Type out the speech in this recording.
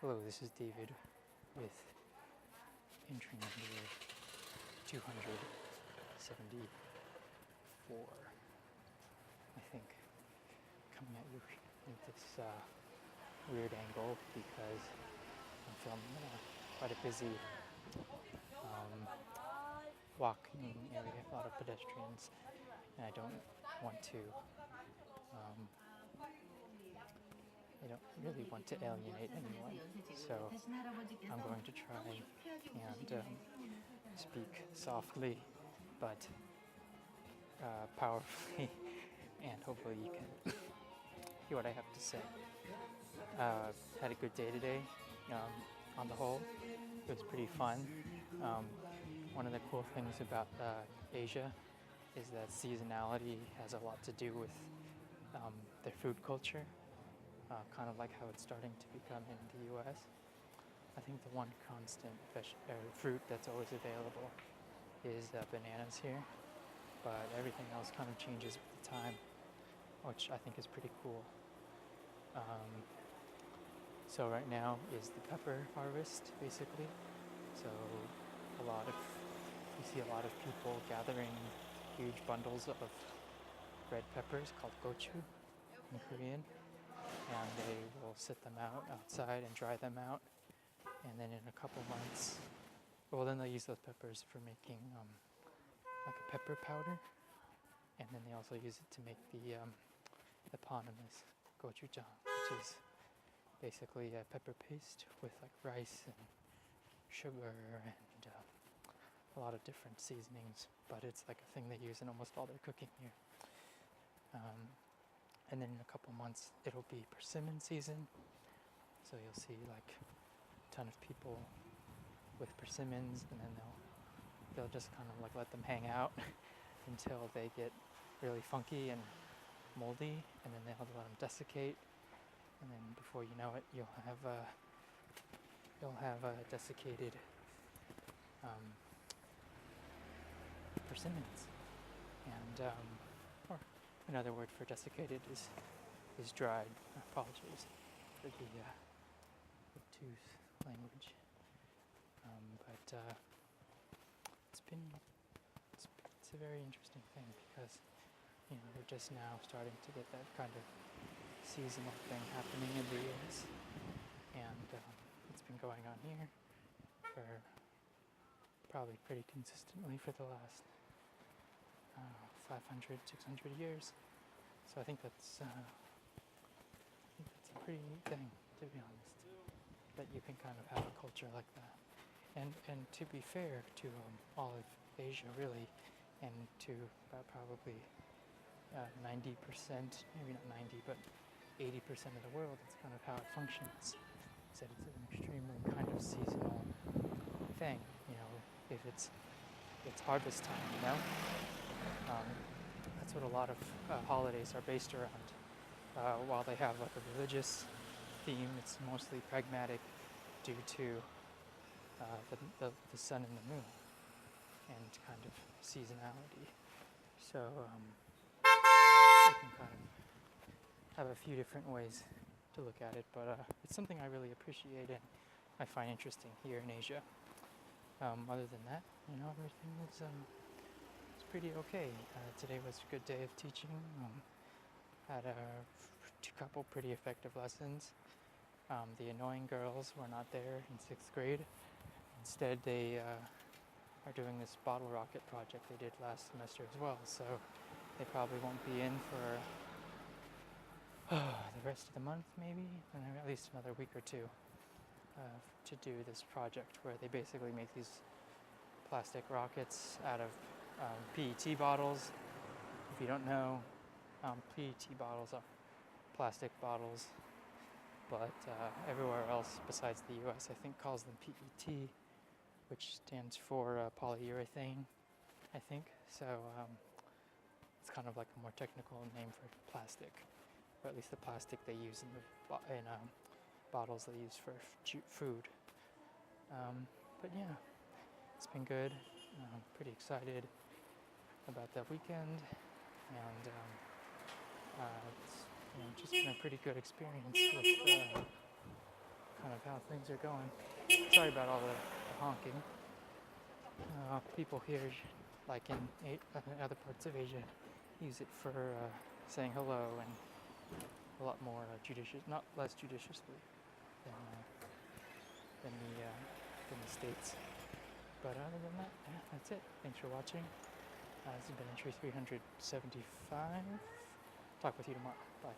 Hello, this is David with entry number 274, I think, coming at you with this weird angle because I'm filming quite a busy walking area, a lot of pedestrians, and I don't really want to alienate anyone, so I'm going to try and speak softly but powerfully, and hopefully you can hear what I have to say. Had a good day today. On the whole, it was pretty fun. One of the cool things about Asia is that seasonality has a lot to do with their food culture, kind of like how it's starting to become in the US. I think the one constant fruit that's always available is bananas here, but everything else kind of changes with the time, which I think is pretty cool. So right now is the pepper harvest, basically. So you see a lot of people gathering huge bundles of red peppers called gochu in Korean, and they will sit them out outside and dry them out, and then in a couple months, then they'll use those peppers for making like a pepper powder, and then they also use it to make the eponymous gochujang, which is basically a pepper paste with like rice and sugar and a lot of different seasonings, but it's like a thing they use in almost all their cooking here. And then in a couple months it'll be persimmon season, so you'll see like a ton of people with persimmons, and then they'll just kind of like let them hang out until they get really funky and moldy, and then they'll let them desiccate, and then before you know it, you'll have desiccated persimmons, and or another word for desiccated is dried. Apologies for the obtuse language, but it's a very interesting thing because we're just now starting to get that kind of seasonal thing happening in the US, and it's been going on here for probably pretty consistently for the last 500, 600 years. So I think that's a pretty neat thing, to be honest, that you can kind of have a culture like that. And to be fair to all of Asia, really, and to probably 90%, maybe not 90, but 80% of the world, that's kind of how it functions. Is that it's an extremely kind of seasonal thing. If it's harvest time, that's what a lot of holidays are based around. While they have like a religious theme, it's mostly pragmatic due to the sun and the moon and kind of seasonality. So you can kind of have a few different ways to look at it, but it's something I really appreciate and I find interesting here in Asia. Other than that, everything is pretty okay. Today was a good day of teaching. Had a couple pretty effective lessons. The annoying girls were not there in 6th grade. Instead, they are doing this bottle rocket project they did last semester as well, so they probably won't be in for the rest of the month, maybe, and at least another week or two to do this project where they basically make these plastic rockets out of PET bottles. If you don't know, PET bottles are plastic bottles, but everywhere else besides the US, I think, calls them PET, which stands for polyurethane, I think. So it's kind of like a more technical name for plastic, or at least the plastic they use in bottles they use for food. But yeah, it's been good. I'm pretty excited about that weekend, and it's just been a pretty good experience with kind of how things are going. Sorry about all the honking. People here, like in other parts of Asia, use it for saying hello and a lot more not less judiciously than than the States. But other than that, yeah, that's it. Thanks for watching. This has been entry 375. Talk with you tomorrow. Bye.